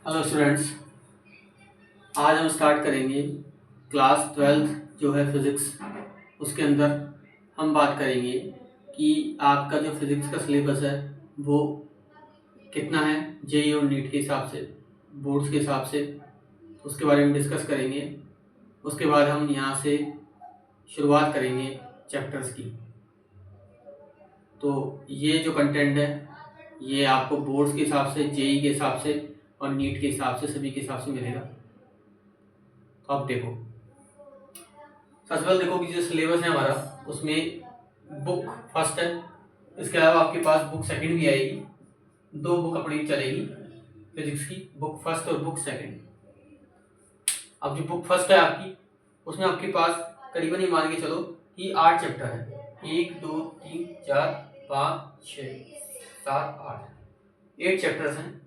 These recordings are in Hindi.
Hello students. आज हम स्टार्ट करेंगे क्लास 12th जो है फिज़िक्स। उसके अंदर हम बात करेंगे कि आपका जो फिज़िक्स का सिलेबस है वो कितना है जेईई और नीट के हिसाब से, बोर्ड्स के हिसाब से। उसके बारे में डिस्कस करेंगे। उसके बाद हम यहाँ से शुरुआत करेंगे चैप्टर्स की। तो ये जो कंटेंट है ये आपको बोर्ड्स के हिसाब से, जेईई के हिसाब से और नीट के हिसाब से, सभी के हिसाब से मिलेगा। तो अब देखो, सबसे पहले देखो कि जो सिलेबस है हमारा उसमें बुक फर्स्ट है। इसके अलावा आपके पास बुक सेकंड भी आएगी। दो बुक अपनी चलेगी फिजिक्स की, बुक फर्स्ट और बुक सेकंड। अब जो बुक फर्स्ट है आपकी, उसमें आपके पास करीबन ही मान के चलो कि 8 चैप्टर है। 1 2 3 4 5 6 7 8 8 चैप्टर्स हैं।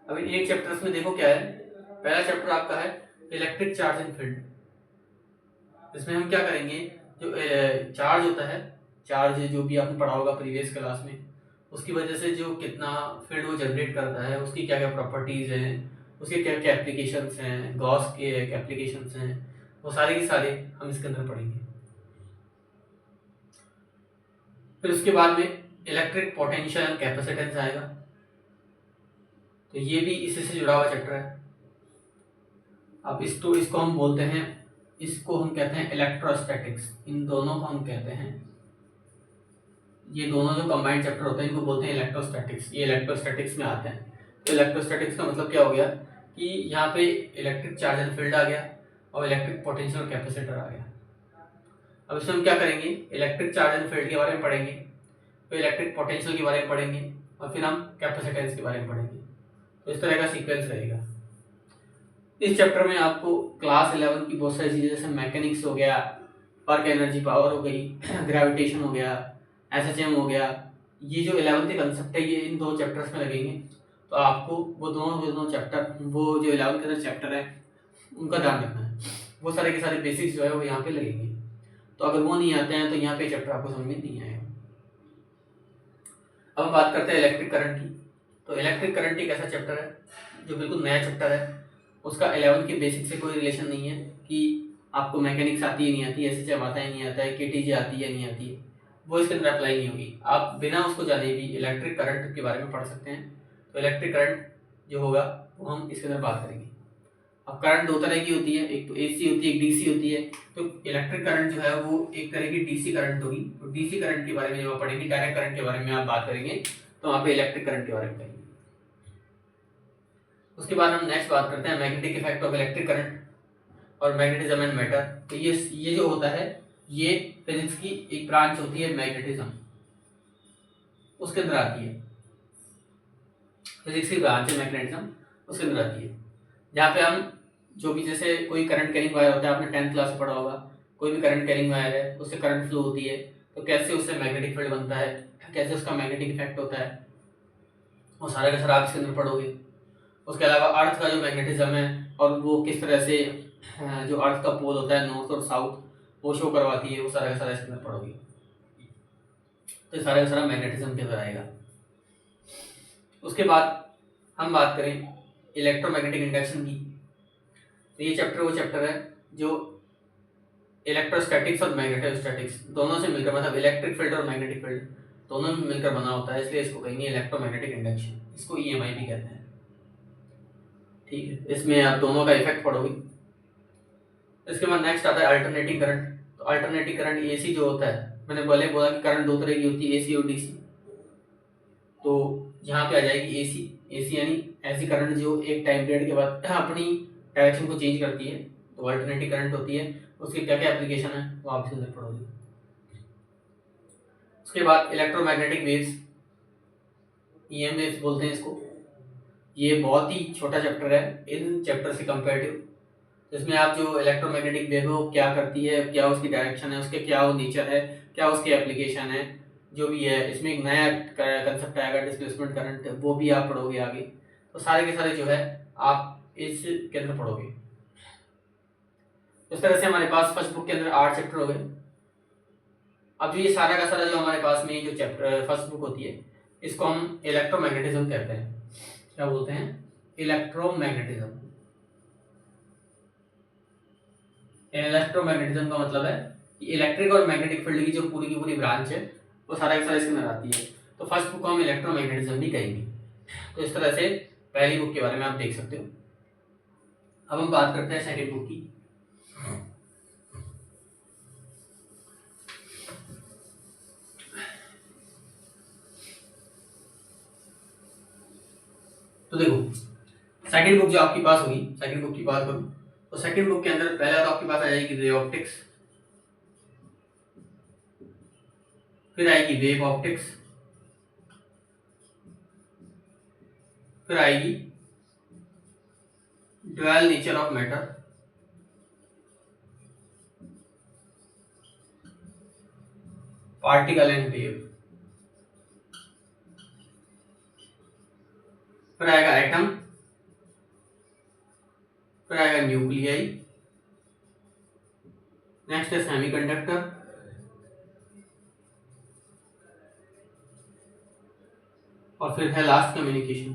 अब इन 8 चैप्टर्स में देखो क्या है। पहला चैप्टर आपका है इलेक्ट्रिक चार्ज एंड फील्ड। इसमें हम क्या करेंगे, जो चार्ज होता है, चार्ज जो भी आपने पढ़ा होगा प्रीवियस क्लास में, उसकी वजह से जो कितना फील्ड वो जनरेट करता है, उसकी क्या क्या प्रॉपर्टीज़ हैं, उसके क्या क्या एप्लीकेशंस हैं, गॉस के एप्लीकेशंस हैं, वो सारे के सारे हम इसके अंदर पढ़ेंगे। फिर उसके बाद में इलेक्ट्रिक पोटेंशियल एंड कैपेसिटेंस आएगा। तो ये भी इसी से जुड़ा हुआ चैप्टर है। अब इसको हम बोलते हैं, इसको हम कहते हैं इलेक्ट्रोस्टैटिक्स। इन दोनों को हम कहते हैं, ये दोनों जो कंबाइंड चैप्टर होते हैं इनको बोलते हैं इलेक्ट्रोस्टैटिक्स। ये इलेक्ट्रोस्टैटिक्स में आते हैं। तो इलेक्ट्रोस्टैटिक्स का मतलब क्या हो गया कि यहाँ पे इलेक्ट्रिक चार्ज एंड फील्ड आ गया और इलेक्ट्रिक पोटेंशियल और कैपेसिटर आ गया। अब इसमें हम क्या करेंगे, इलेक्ट्रिक चार्ज एंड फील्ड के बारे में पढ़ेंगे, फिर इलेक्ट्रिक पोटेंशियल के बारे में पढ़ेंगे और फिर हम कैपेसिटेंस के बारे में पढ़ेंगे। तो इस तरह का सीक्वेंस रहेगा। इस चैप्टर में आपको क्लास 11 की बहुत सारी चीज़ें, जैसे मैकेनिक्स हो गया, वर्क एनर्जी पावर हो गई, ग्रेविटेशन हो गया, एसएचएम हो गया, ये जो 11th के कंसेप्ट है ये इन दो चैप्टर्स में लगेंगे। तो आपको वो दोनों चैप्टर, वो जो 11th के अंदर चैप्टर है उनका ध्यान रखना है। वो सारे के सारे बेसिक्स जो है वो यहाँ पे लगेंगे। तो अगर वो नहीं आते हैं तो यहाँ पे चैप्टर आपको समझ में नहीं आएगा। अब हम बात करते हैं इलेक्ट्रिक करंट की। तो इलेक्ट्रिक करंट एक ऐसा चैप्टर है जो बिल्कुल नया चैप्टर है। उसका 11 के बेसिक से कोई रिलेशन नहीं है कि आपको मैकेनिक्स आती है नहीं आती है, एसएचएम आता है नहीं आता है, केटीजे आती है नहीं आती है, वो इसके अंदर अप्लाई नहीं होगी। आप बिना उसको जाने भी इलेक्ट्रिक करंट के बारे में पढ़ सकते हैं। तो इलेक्ट्रिक करंट जो होगा वो हम इसके अंदर बात करेंगे। अब करंट दो तरह की होती है, एक तो एसी होती है, एक डीसी होती है। तो इलेक्ट्रिक करंट जो है वो एक तरह की डीसी करंट होगी। तो डीसी करंट के बारे में जब आप पढ़ेंगे, डायरेक्ट करंट के बारे में आप बात करेंगे, तो वहाँ पे इलेक्ट्रिक करंट के बारे में करेंगे। उसके बाद हम नेक्स्ट बात करते हैं magnetic effect of electric current और मैग्नेटिज्म एंड मैटर। तो ये जो होता है ये फिजिक्स की एक ब्रांच होती है, मैग्नेटिज्म, उसके अंदर आती है। फिजिक्स की ब्रांच है मैग्नेटिज्म, उसके अंदर आती है। जहाँ पे हम जो भी, जैसे कोई करंट कैरिंग वायर होता है, आपने 10th क्लास में पढ़ा होगा, कोई भी करंट कैरिंग वायर है उससे करंट फ्लो होती है, तो कैसे उससे मैग्नेटिक फील्ड बनता है, कैसे उसका मैग्नेटिक इफेक्ट होता है, वो सारा का सारा आप इसके अंदर पढ़ोगे। उसके अलावा अर्थ का जो मैग्नेटिज्म है और वो किस तरह से जो अर्थ का पोल होता है नॉर्थ और साउथ वो शो करवाती है, वो सारा का सारा इसके अंदर पढ़ोगे। तो सारा का सारा मैग्नेटिज्म के अंदर आएगा। उसके बाद हम बात करें इलेक्ट्रोमैग्नेटिक इंडक्शन की। तो ये चैप्टर वो चैप्टर है जो इलेक्ट्रोस्टैटिक्स और मैग्नेटोस्टैटिक्स दोनों से मिलकर, मतलब इलेक्ट्रिक फील्ड और मैग्नेटिक फील्ड दोनों में मिलकर बना होता है, इसलिए इसको कहेंगे इलेक्ट्रोमैग्नेटिक इंडक्शन। इसको ईएमआई भी कहते हैं। ठीक है, इसमें आप दोनों का इफेक्ट पढ़ोगे। इसके बाद नेक्स्ट आता है अल्टरनेटिंग करंट। तो अल्टरनेटिंग करंट एसी जो होता है, मैंने पहले बोला कि करंट दो तरह की होती है, एसी और डीसी। तो यहाँ पे आ जाएगी एसी। एसी यानी ऐसी करंट जो एक टाइम पीरियड के बाद अपनी डायरेक्शन को चेंज करती है, तो अल्टरनेटिंग करंट होती है। उसके क्या क्या एप्लीकेशन है वो आप इसके अंदर पढ़ोगे। उसके बाद इलेक्ट्रोमैग्नेटिक वेव्स, ईएम वेव्स बोलते हैं इसको। ये बहुत ही छोटा चैप्टर है इन चैप्टर से कंपेरेटिव। इसमें आप जो इलेक्ट्रोमैग्नेटिक वेव है वो क्या करती है, क्या उसकी डायरेक्शन है, उसके क्या वो नेचर है, क्या उसकी एप्लीकेशन है, जो भी है। इसमें एक नया कंसेप्ट आएगा डिस्प्लेसमेंट करंट, वो भी आप पढ़ोगे आगे। तो सारे के सारे जो है आप इसके अंदर पढ़ोगे। इस तरह से हमारे पास फर्स्ट बुक के अंदर 8 चैप्टर हो गए। अब जो ये सारा का सारा जो हमारे पास में जो चैप्टर फर्स्ट बुक होती है, इसको हम इलेक्ट्रोमैग्नेटिज्म कहते हैं। क्या बोलते हैं? इलेक्ट्रोमैग्नेटिज्म। इलेक्ट्रोमैग्नेटिज्म का मतलब है कि इलेक्ट्रिक और मैग्नेटिक फील्ड की जो पूरी की पूरी ब्रांच है वो सारा का सारा इसके अंदर आती है। तो फर्स्ट बुक को हम इलेक्ट्रोमैग्नेटिज्म भी कहेंगे। तो इस तरह से पहली बुक के बारे में आप देख सकते हो। अब हम बात करते हैं सेकंड बुक की। तो देखो सेकंड बुक जो आपके पास होगी, सेकंड बुक की बात करूं तो सेकंड बुक के अंदर पहला तो आपके पास आ जाएगी रे ऑप्टिक्स, फिर आएगी वेव ऑप्टिक्स, फिर आएगी dual nature of matter, particle and wave, फिर आएगा एटम, फिर आएगा न्यूक्लियाई, नेक्स्ट है सेमीकंडक्टर, और फिर है लास्ट कम्युनिकेशन।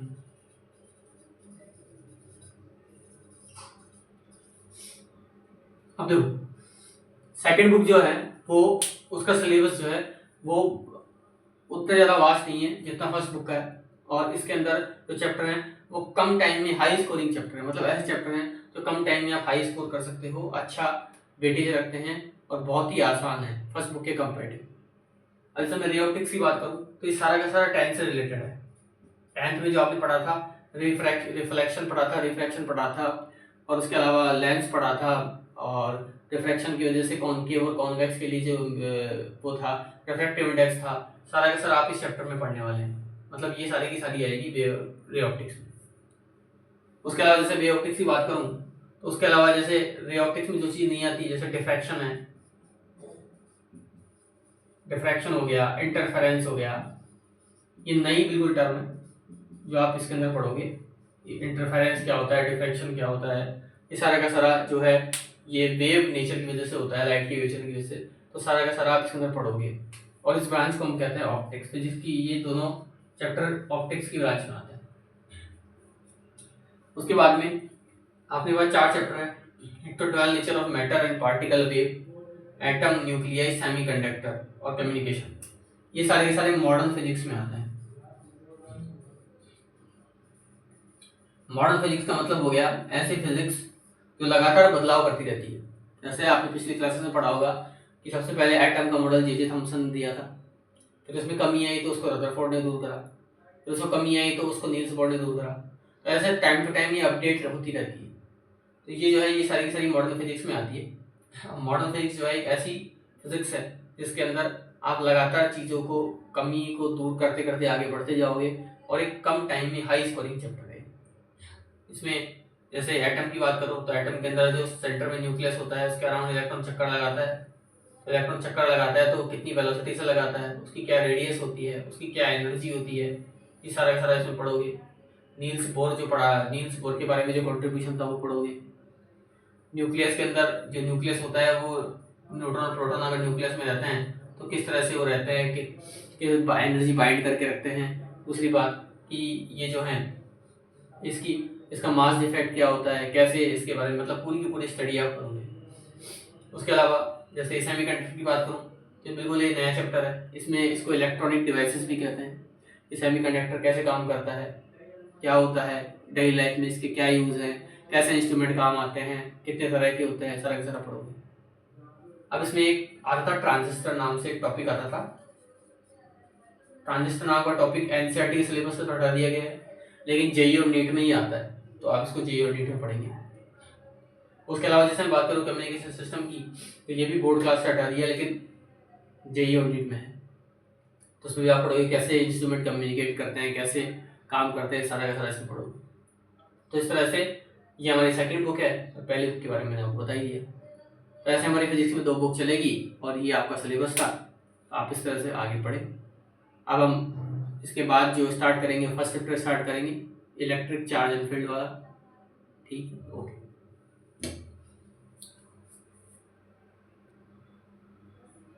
अब देखो सेकंड बुक जो है वो उसका सिलेबस जो है वो उतना ज़्यादा वास्ट नहीं है जितना फर्स्ट बुक का है, और इसके अंदर जो चैप्टर हैं वो कम टाइम में हाई स्कोरिंग चैप्टर है, मतलब ऐसे चैप्टर हैं जो कम टाइम में आप हाई स्कोर कर सकते हो, अच्छा वेटेज रखते हैं और बहुत ही आसान है फर्स्ट बुक के कंपेरेटिव। अब जैसे मैं रे ऑप्टिक्स की बात करूँ तो ये सारा का सारा टेंथ से रिलेटेड है। टेंथ में जो आपने पढ़ा था रिफ्लेक्शन पढ़ा था, रिफ्रैक्शन पढ़ा था, और उसके अलावा लेंस पढ़ा था, और रिफ्रैक्शन की वजह से कॉनकेव और कॉन्वेक्स के लिए जो वो था रिफ्रैक्टिव इंडेक्स था, सारा का सारा आप इस चैप्टर में पढ़ने वाले हैं। मतलब ये सारी की सारी आएगी रे ऑप्टिक्स में। उसके अलावा जैसे रे ऑप्टिक्स की बात करूँ तो उसके अलावा जैसे रे ऑप्टिक्स में जो चीज़ नहीं आती जैसे डिफ्रैक्शन है, डिफ्रैक्शन हो गया, इंटरफेरेंस हो गया, ये नई बिल्कुल टर्म है जो आप इसके अंदर पढ़ोगे। इंटरफेरेंस क्या होता है, डिफ्रैक्शन क्या होता है, ये सारा का सारा जो है ये वेव नेचर की वजह से होता है, लाइट की नेचर की वजह से, तो सारा का सारा आप इसके अंदर पढ़ोगे। और इस ब्रांच को हम कहते हैं ऑप्टिक्स, जिसकी ये दोनों चैप्टर ऑप्टिक्स की ब्रांच में आते हैं। उसके बाद में आपके पास चार चैप्टर है, एक तो dual nature of matter and particle wave, atom, nuclei, semiconductor और कम्युनिकेशन। ये सारे के सारे मॉडर्न फिजिक्स में आते हैं। मॉडर्न फिजिक्स का मतलब हो गया ऐसी फिजिक्स जो लगातार बदलाव करती रहती है। जैसे आपने पिछली क्लासेस में पढ़ा होगा कि सबसे पहले एटम का मॉडल जे थॉमसन ने दिया था, फिर उसमें कमी आई तो उसको रदरफोर्ड ने दूर करा, फिर उसमें कमी आई तो उसको नील्स बोर ने दूर करा। तो ऐसे टाइम टू टाइम ये अपडेट होती रहती है। तो ये जो है ये सारी की सारी मॉडर्न फिजिक्स में आती है। मॉडर्न फिजिक्स जो है एक ऐसी फिजिक्स है जिसके अंदर आप लगातार चीज़ों को, कमी को दूर करते करते आगे बढ़ते जाओगे, और एक कम टाइम में हाई स्कोरिंग चैप्टर है। इसमें जैसे एटम की बात करो तो एटम के अंदर जो सेंटर में न्यूक्लियस होता है उसके अराउंड इलेक्ट्रॉन चक्कर लगाता है। तो इलेक्ट्रॉन चक्कर लगाता है तो कितनी वेलोसिटी से लगाता है, उसकी क्या रेडियस होती है, उसकी क्या एनर्जी होती है, ये सारा का सारा इसमें पढ़ोगे। नील्स बोर जो पढ़ा, नील्स बोर के बारे में जो कंट्रीब्यूशन था वो पढ़ोगे। न्यूक्लियस के अंदर जो न्यूक्लियस होता है वो न्यूट्रॉन और प्रोटॉन अगर न्यूक्लियस में रहते हैं तो किस तरह से वो रहते हैं कि एनर्जी बाइंड करके रखते हैं। दूसरी बात कि ये जो है इसका मास डिफेक्ट क्या होता है, कैसे इसके बारे में, मतलब पूरी की पूरी स्टडी आप करोगे। उसके अलावा जैसे सेमीकंडक्टर की बात करूँ तो बिल्कुल ये नया चैप्टर है, इसमें इसको इलेक्ट्रॉनिक डिवाइसेस भी कहते हैं। ये सेमीकंडक्टर कैसे काम करता है, क्या होता है, डेली लाइफ में इसके क्या यूज़ है, कैसे इंस्ट्रूमेंट काम आते हैं, कितने तरह के होते हैं, सारा का सारा पढ़ोगे। अब इसमें एक आता था ट्रांजिस्टर नाम से एक टॉपिक आता था। ट्रांजिस्टर नाम का टॉपिक एनसीईआरटी के सिलेबस से हटा दिया गया है, लेकिन जेईई और नीट में ही आता है, तो आप इसको जेईई और नीट में पढ़ेंगे। उसके अलावा जैसे मैं बात करूँ कम्युनिकेशन सिस्टम की, तो ये भी बोर्ड क्लास से हटा दिया, लेकिन जेईई और नीट में है, तो उसमें भी आप पढ़ोगे कैसे इंस्ट्रूमेंट कम्युनिकेट करते हैं, कैसे काम करते हैं, सारा का सारा इसमें पढ़ोगे। तो इस तरह से ये हमारी सेकंड बुक है, और पहली बुक के बारे में मैंने आपको बता ही दिया। तो ऐसे हमारी फिजिक्स में 2 बुक चलेगी, और ये आपका सिलेबस था, आप इस तरह से आगे पढ़ें। अब हम इसके बाद जो स्टार्ट करेंगे, फर्स्ट चैप्टर स्टार्ट करेंगे इलेक्ट्रिक चार्ज एंड फील्ड वाला। ठीक है, ओके।